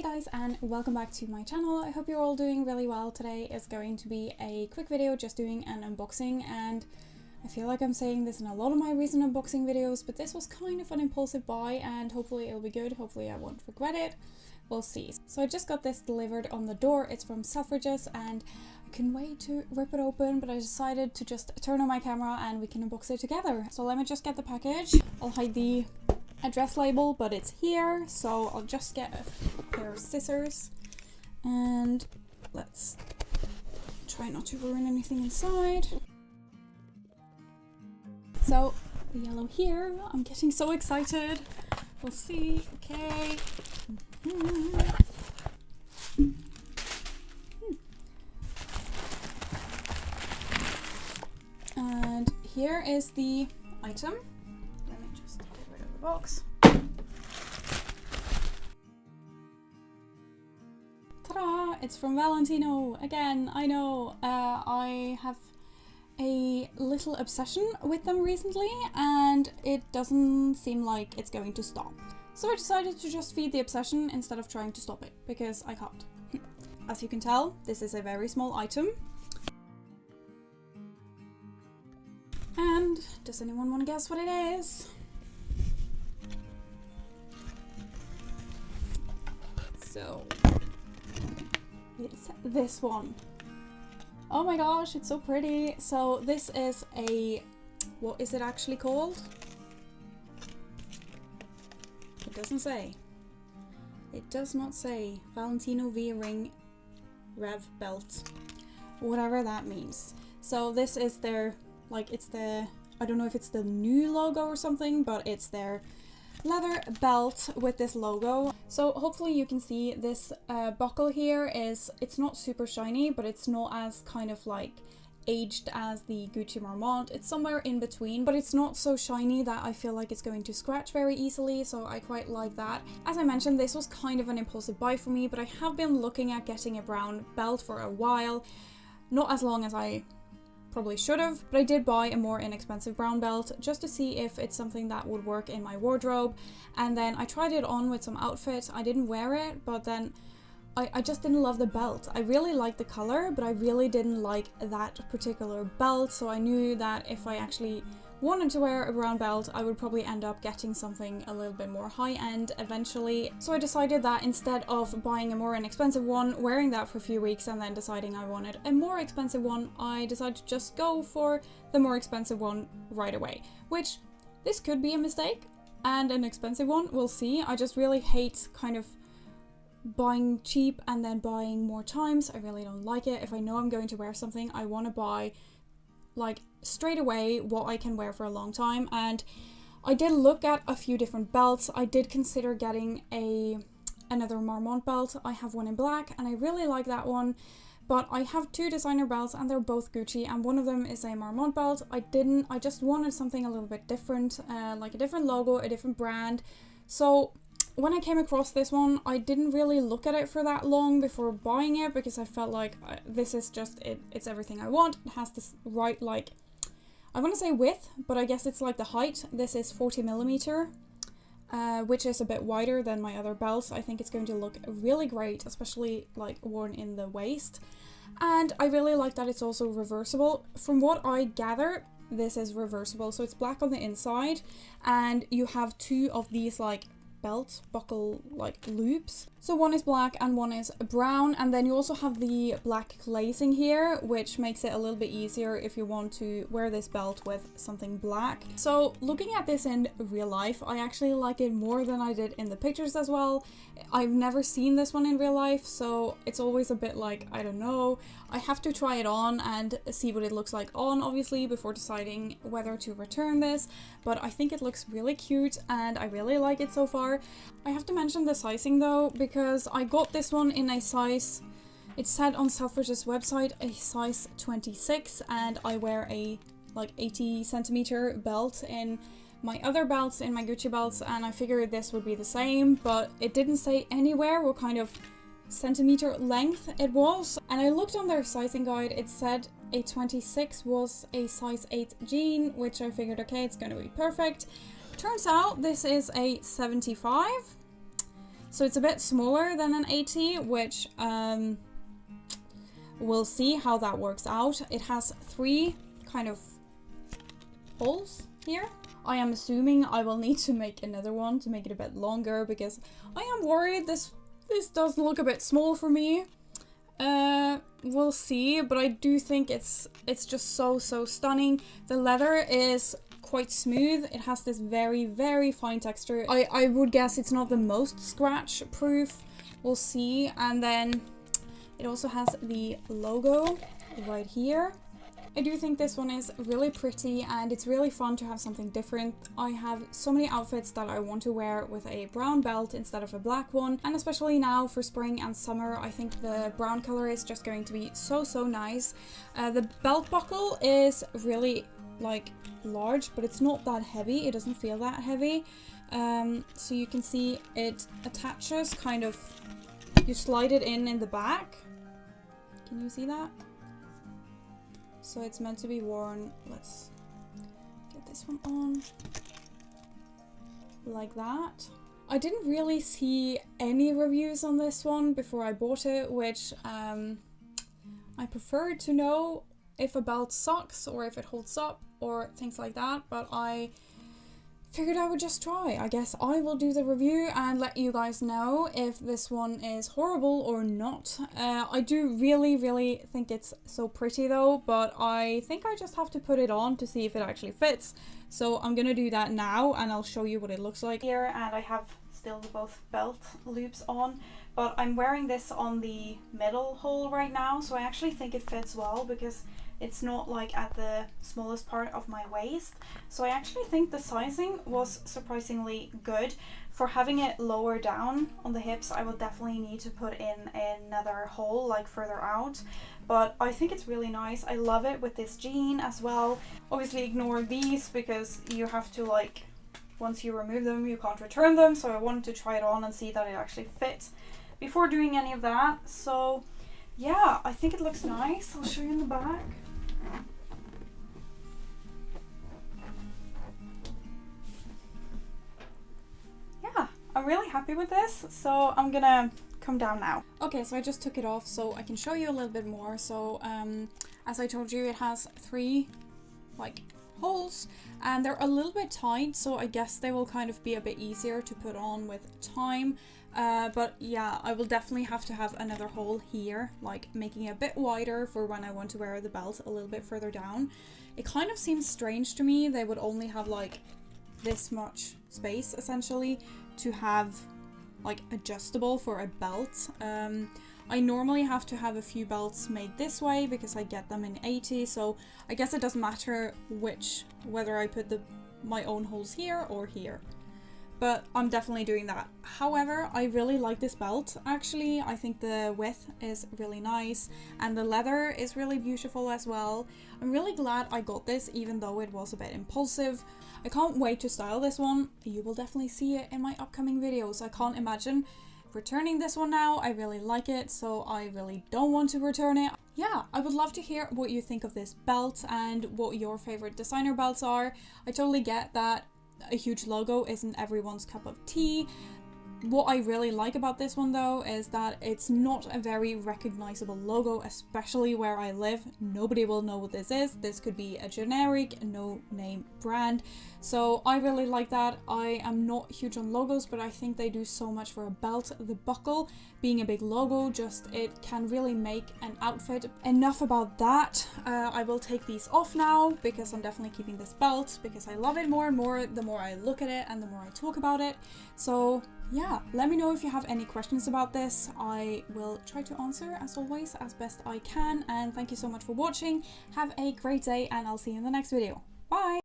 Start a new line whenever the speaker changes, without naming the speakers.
Hey guys, and welcome back to my channel. I hope you're all doing really well. Today is going to be a quick video just doing an unboxing, and I feel like I'm saying this in a lot of my recent unboxing videos, but this was kind of an impulsive buy and hopefully it'll be good. Hopefully I won't regret it. We'll see. So I just got this delivered on the door. It's from Selfridges and I couldn't wait to rip it open, but I decided to just turn on my camera and we can unbox it together. So let me just get the package. I'll hide the address label, but it's here, so I'll just get a pair of scissors and let's try not to ruin anything inside. So the yellow here, I'm getting so excited. We'll see. Okay. And here is the item. Let me just get rid of the box. Ta-da! It's from Valentino again. I know. I have a little obsession with them recently and it doesn't seem like it's going to stop. So I decided to just feed the obsession instead of trying to stop it, because I can't. As you can tell, this is a very small item. And does anyone want to guess what it is? So it's this one. Oh my gosh, it's so pretty. So this is a, what is it actually called? It doesn't say. It does not say. Valentino V-Ring Rev Belt. Whatever that means. So this is their, like, it's the, I don't know if it's the new logo or something, but it's their leather belt with this logo. So hopefully you can see this buckle here is, it's not super shiny, but it's not as kind of like aged as the Gucci Marmont. It's somewhere in between, but it's not so shiny that I feel like it's going to scratch very easily, so I quite like that. As I mentioned, this was kind of an impulsive buy for me, but I have been looking at getting a brown belt for a while. Not as long as I probably should have, but I did buy a more inexpensive brown belt just to see if it's something that would work in my wardrobe. And then I tried it on with some outfits. I didn't wear it, but then I just didn't love the belt. I really liked the color, but I really didn't like that particular belt, so I knew that if I actually wanted to wear a brown belt, I would probably end up getting something a little bit more high-end eventually. So I decided that instead of buying a more inexpensive one, wearing that for a few weeks and then deciding I wanted a more expensive one, I decided to just go for the more expensive one right away. Which, this could be a mistake and an expensive one, we'll see. I just really hate kind of buying cheap and then buying more times. I really don't like it. If I know I'm going to wear something, I want to buy like straight away what I can wear for a long time. And I did look at a few different belts. I did consider getting another Marmont belt. I have one in black and I really like that one, but I have two designer belts and they're both Gucci, and one of them is a Marmont belt. I just wanted something a little bit different, like a different logo, a different brand. So when I came across this one, I didn't really look at it for that long before buying it, because I felt like this is just it. It's everything I want. It has this right, like, I want to say width, but I guess it's like the height. This is 40mm, which is a bit wider than my other belts. I think it's going to look really great, especially like worn in the waist. And I really like that it's also reversible. From what I gather, this is reversible. So it's black on the inside and you have two of these like belt buckle like loops. So one is black and one is brown, and then you also have the black glazing here, which makes it a little bit easier if you want to wear this belt with something black. So looking at this in real life, I actually like it more than I did in the pictures as well. I've never seen this one in real life, so it's always a bit like, I don't know. I have to try it on and see what it looks like on, obviously, before deciding whether to return this, but I think it looks really cute and I really like it so far. I have to mention the sizing though, because I got this one in a size, it said on Selfridges website a size 26, and I wear a like 80cm belt in my other belts, in my Gucci belts, and I figured this would be the same, but it didn't say anywhere what kind of centimeter length it was. And I looked on their sizing guide, it said a 26 was a size 8 jean, which I figured, okay, it's going to be perfect. Turns out this is a 75. So it's a bit smaller than an 80, which we'll see how that works out. It has 3 kind of holes here. I am assuming I will need to make another one to make it a bit longer, because I am worried this does look a bit small for me. We'll see, but I do think it's just so stunning. The leather is quite smooth. It has this very fine texture. I would guess it's not the most scratch proof. We'll see. And then it also has the logo right here. I do think this one is really pretty, and it's really fun to have something different. I have so many outfits that I want to wear with a brown belt instead of a black one, and especially now for spring and summer, I think the brown color is just going to be so nice. The belt buckle is really like large, but it's not that heavy. It doesn't feel that heavy. So you can see it attaches kind of, you slide it in the back. Can you see that? So it's meant to be worn, let's get this one on, like that. I didn't really see any reviews on this one before I bought it, which I prefer to know if a belt sucks or if it holds up or things like that, but I figured I would just try. I guess I will do the review and let you guys know if this one is horrible or not. I do really think it's so pretty though, but I think I just have to put it on to see if it actually fits. So I'm gonna do that now and I'll show you what it looks like here. And I have still both belt loops on, but I'm wearing this on the middle hole right now, so I actually think it fits well because it's not like at the smallest part of my waist. So I actually think the sizing was surprisingly good. For having it lower down on the hips, I will definitely need to put in another hole like further out. But I think it's really nice. I love it with this jean as well. Obviously ignore these because you have to, like, once you remove them, you can't return them. So I wanted to try it on and see that it actually fits before doing any of that. So yeah, I think it looks nice. I'll show you in the back. Yeah, I'm really happy with this, so I'm gonna come down now. Okay, so I just took it off so I can show you a little bit more. So as I told you, it has 3 like holes and they're a little bit tight, so I guess they will kind of be a bit easier to put on with time. But yeah, I will definitely have to have another hole here, like making it a bit wider for when I want to wear the belt a little bit further down. It kind of seems strange to me they would only have like this much space essentially to have like adjustable for a belt. I normally have to have a few belts made this way because I get them in 80, so I guess it doesn't matter whether I put my own holes here or here. But I'm definitely doing that. However, I really like this belt actually. I think the width is really nice and the leather is really beautiful as well. I'm really glad I got this even though it was a bit impulsive. I can't wait to style this one. You will definitely see it in my upcoming videos. I can't imagine returning this one now. I really like it, so I really don't want to return it. Yeah, I would love to hear what you think of this belt and what your favorite designer belts are. I totally get that a huge logo isn't everyone's cup of tea. What I really like about this one though is that it's not a very recognizable logo, especially where I live. Nobody will know what this is. This could be a generic, no-name brand. So I really like that. I am not huge on logos, but I think they do so much for a belt. The buckle being a big logo, it can really make an outfit. Enough about that. I will take these off now because I'm definitely keeping this belt because I love it more and more the more I look at it and the more I talk about it. So yeah, let me know if you have any questions about this. I will try to answer as always as best I can, and thank you so much for watching. Have a great day and I'll see you in the next video. Bye!